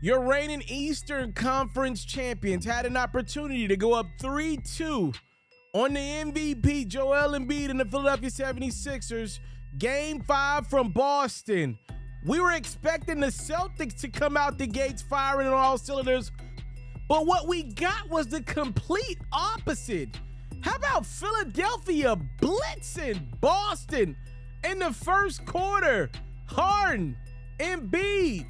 Your reigning Eastern Conference champions had an opportunity to go up 3-2 on the MVP, Joel Embiid and the Philadelphia 76ers. Game 5 from Boston. We were expecting the Celtics to come out the gates firing on all cylinders, but what we got was the complete opposite. How about Philadelphia blitzing Boston in the first quarter? Harden, Embiid,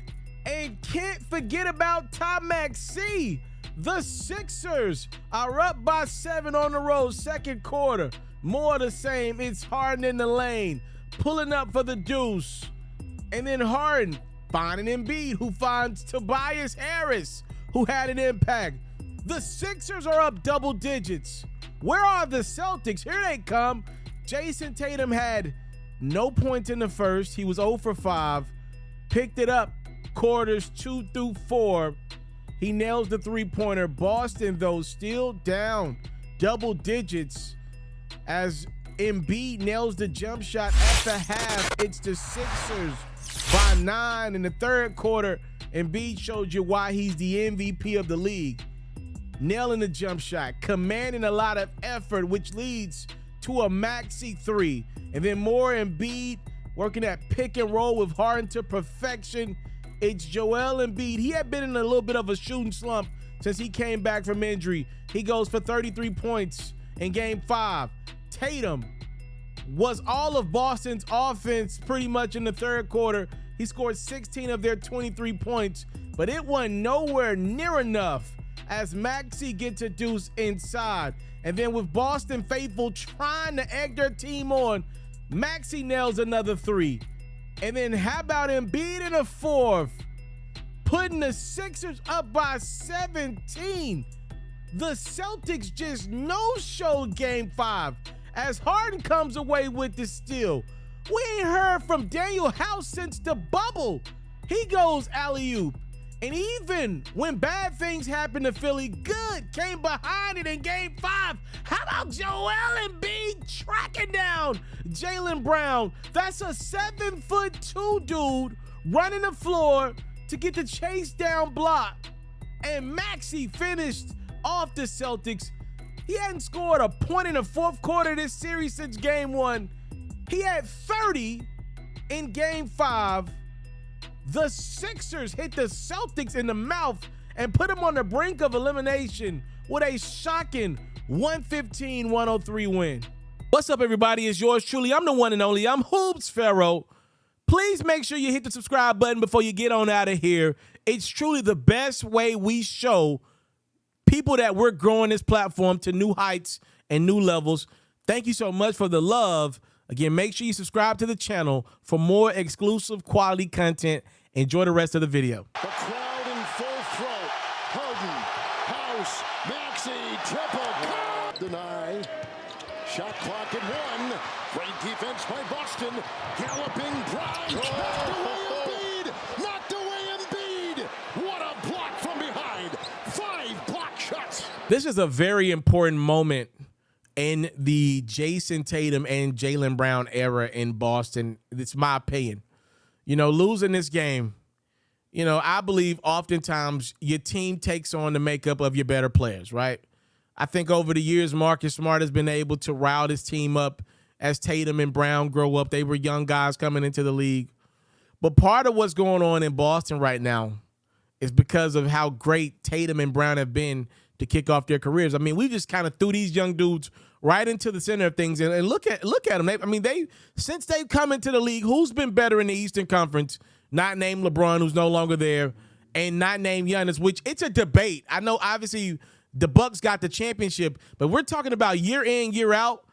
and can't forget about Tom Maxey. The Sixers are up by 7 on the road, second quarter. More of the same. It's Harden in the lane, pulling up for the deuce. And then Harden finding Embiid, who finds Tobias Harris, who had an impact. The Sixers are up double digits. Where are the Celtics? Here they come. Jayson Tatum had no points in the first. He was 0 for 5. Picked it up quarters 2 through 4. He nails the three-pointer. Boston, though, still down double digits as Embiid nails the jump shot at the half. It's the Sixers by 9 in the third quarter. Embiid showed you why he's the MVP of the league. Nailing the jump shot, commanding a lot of effort, which leads to a Maxey 3. And then more Embiid working that pick and roll with Harden to perfection. It's Joel Embiid. He had been in a little bit of a shooting slump since he came back from injury. He goes for 33 points in game 5. Tatum was all of Boston's offense pretty much in the third quarter. He scored 16 of their 23 points, but it wasn't nowhere near enough as Maxey gets a deuce inside. And then with Boston faithful trying to egg their team on, Maxey nails another 3. And then how about Embiid in the fourth, putting the Sixers up by 17. The Celtics just no-showed game 5 as Harden comes away with the steal. We ain't heard from Daniel House since the bubble. He goes alley-oop. And even when bad things happen to Philly, good came behind it in game 5. How about Joel Embiid tracking down Jaylen Brown? That's a 7'2" dude running the floor to get the chase down block. And Maxey finished off the Celtics. He hadn't scored a point in the fourth quarter of this series since game 1. He had 30 in game 5. The Sixers hit the Celtics in the mouth and put them on the brink of elimination with a shocking 115-103 win. What's up, everybody? It's yours truly. I'm the one and only. I'm Hoops FERRO. Please make sure you hit the subscribe button before you get on out of here. It's truly the best way we show people that we're growing this platform to new heights and new levels. Thank you so much for the love. Again, make sure you subscribe to the channel for more exclusive quality content. Enjoy the rest of the video. The crowd in full throat. Harden, House, Maxey, triple. Deny. Shot clock at 1. Great defense by Boston. Galloping Brown. Knocked away Embiid. What a block from behind. 5 block shots. This is a very important moment in the Jayson Tatum and Jaylen Brown era in Boston. It's my opinion. You know, losing this game, you know, I believe oftentimes your team takes on the makeup of your better players, right? I think over the years, Marcus Smart has been able to rile his team up as Tatum and Brown grow up. They were young guys coming into the league. But part of what's going on in Boston right now is because of how great Tatum and Brown have been to kick off their careers. I mean, we just kind of threw these young dudes right into the center of things, and look at them. Since they've come into the league, who's been better in the Eastern Conference? Not named LeBron, who's no longer there, and not named Giannis, which it's a debate. I know obviously the Bucks got the championship, but we're talking about year in, year out.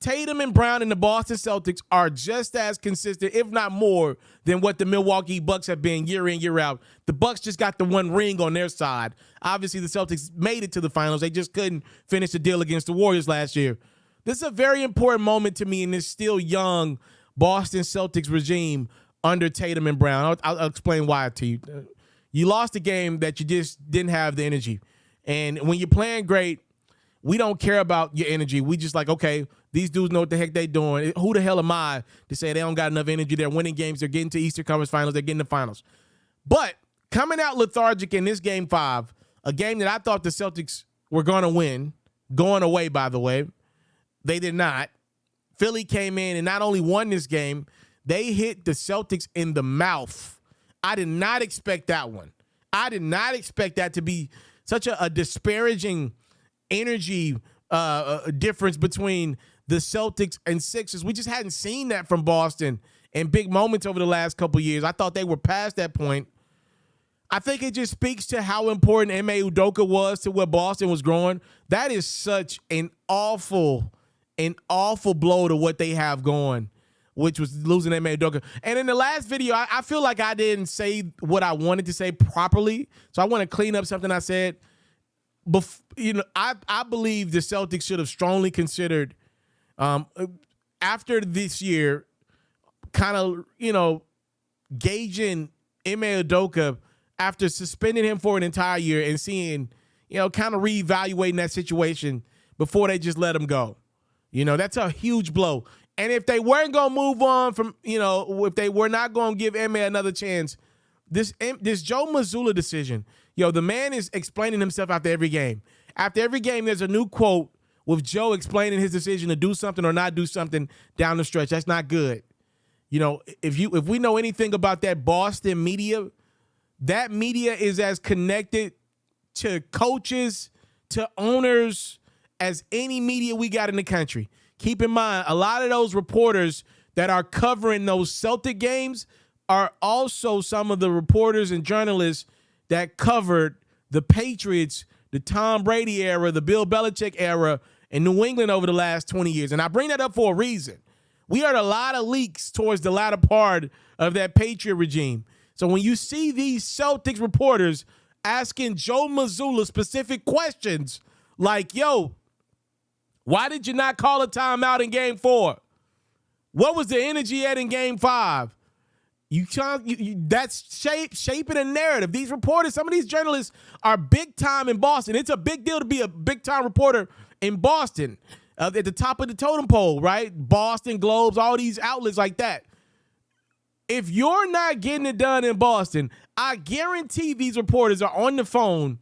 Tatum and Brown and the Boston Celtics are just as consistent, if not more, than what the Milwaukee Bucks have been year in, year out. The Bucks just got the one ring on their side. Obviously, the Celtics made it to the finals. They just couldn't finish the deal against the Warriors last year. This is a very important moment to me in this still young Boston Celtics regime under Tatum and Brown. I'll explain why to you. You lost a game that you just didn't have the energy. And when you're playing great, we don't care about your energy. We just like, okay, these dudes know what the heck they doing. Who the hell am I to say they don't got enough energy? They're winning games. They're getting to Eastern Conference Finals. They're getting to finals. But coming out lethargic in this game 5, a game that I thought the Celtics were going to win, going away, by the way. They did not. Philly came in and not only won this game, they hit the Celtics in the mouth. I did not expect that one. I did not expect that to be such a disparaging energy difference between the Celtics and Sixers. We just hadn't seen that from Boston in big moments over the last couple years. I thought they were past that point. I think it just speaks to how important Ime Udoka was to where Boston was growing. That is such an awful blow to what they have going, which was losing Ime Udoka. And in the last video, I feel like I didn't say what I wanted to say properly, so I want to clean up something I said. I believe the Celtics should have strongly considered after this year, kind of, gauging Ime Udoka after suspending him for an entire year and seeing, kind of reevaluating that situation before they just let him go. That's a huge blow. And if they weren't going to move on from, if they were not going to give Ime another chance, this Joe Mazzulla decision, the man is explaining himself after every game. After every game, there's a new quote with Joe explaining his decision to do something or not do something down the stretch. That's not good. If we know anything about that Boston media, that media is as connected to coaches, to owners, as any media we got in the country. Keep in mind, a lot of those reporters that are covering those Celtic games are also some of the reporters and journalists that covered the Patriots, the Tom Brady era, the Bill Belichick era in New England over the last 20 years. And I bring that up for a reason. We heard a lot of leaks towards the latter part of that Patriot regime. So when you see these Celtics reporters asking Joe Mazzulla specific questions like, why did you not call a timeout in game 4? What was the energy at in game 5? That's shaping a narrative. These reporters, some of these journalists are big time in Boston. It's a big deal to be a big time reporter in Boston, at the top of the totem pole, right? Boston Globes, all these outlets like that. If you're not getting it done in Boston, I guarantee these reporters are on the phone,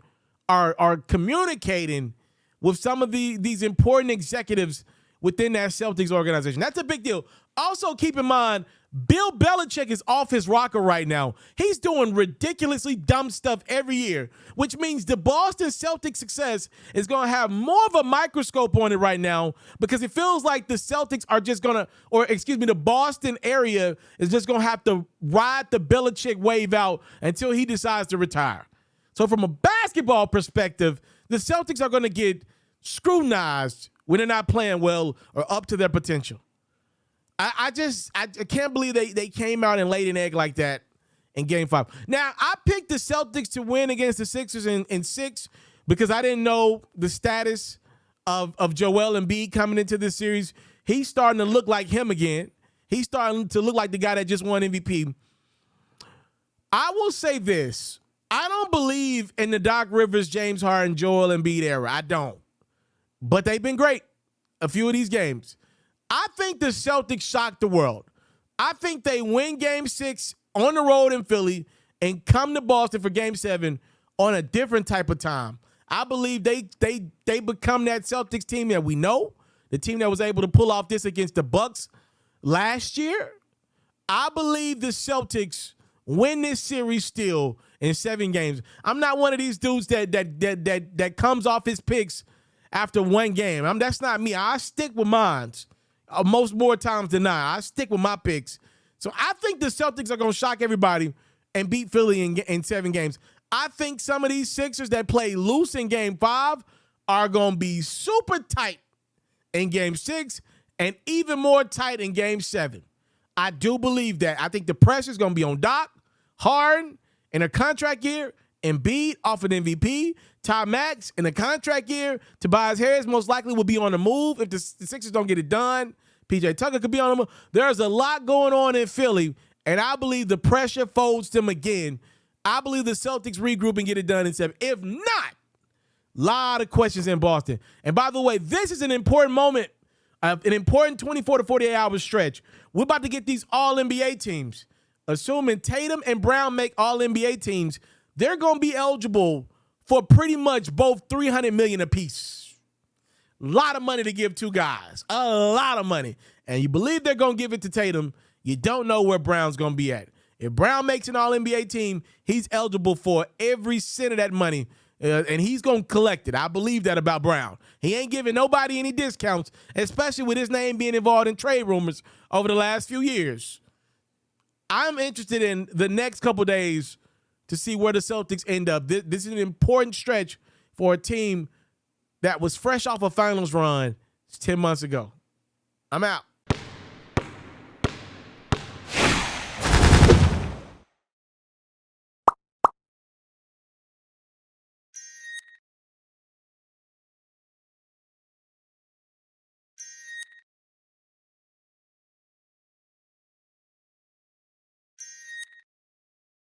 are communicating with some of these important executives within that Celtics organization. That's a big deal. Also, keep in mind, Bill Belichick is off his rocker right now. He's doing ridiculously dumb stuff every year, which means the Boston Celtics success is going to have more of a microscope on it right now because it feels like the Celtics are just going to, the Boston area is just going to have to ride the Belichick wave out until he decides to retire. So from a basketball perspective, the Celtics are going to get scrutinized when they're not playing well or up to their potential. I can't believe they came out and laid an egg like that in game 5. Now, I picked the Celtics to win against the Sixers in 6 because I didn't know the status of Joel Embiid coming into this series. He's starting to look like him again. He's starting to look like the guy that just won MVP. I will say this. I don't believe in the Doc Rivers, James Harden, Joel Embiid era. I don't. But they've been great a few of these games. I think the Celtics shocked the world. I think they win game 6 on the road in Philly and come to Boston for game 7 on a different type of time. I believe they become that Celtics team that we know, the team that was able to pull off this against the Bucks last year. I believe the Celtics win this series still in 7 games. I'm not one of these dudes that comes off his picks after one game. That's not me. I stick with mine. Most more times than not, I stick with my picks. So I think the Celtics are going to shock everybody and beat Philly in 7 games. I think some of these Sixers that play loose in game 5 are going to be super tight in game 6 and even more tight in game 7. I do believe that. I think the pressure is going to be on Doc, Harden in a contract year, Embiid off an MVP, Ty Max in a contract year. Tobias Harris most likely will be on the move if the Sixers don't get it done. PJ Tucker could be on the move. There's a lot going on in Philly, and I believe the pressure folds them again. I believe the Celtics regroup and get it done in 7. If not, a lot of questions in Boston. And by the way, this is an important moment, an important 24 to 48 hour stretch. We're about to get these all-NBA teams. Assuming Tatum and Brown make all-NBA teams, they're going to be eligible for pretty much both $300 million apiece. A lot of money to give two guys. A lot of money. And you believe they're going to give it to Tatum. You don't know where Brown's going to be at. If Brown makes an All-NBA team, he's eligible for every cent of that money, and he's going to collect it. I believe that about Brown. He ain't giving nobody any discounts, especially with his name being involved in trade rumors over the last few years. I'm interested in the next couple days to see where the Celtics end up. This is an important stretch for a team that was fresh off a finals run 10 months ago. I'm out.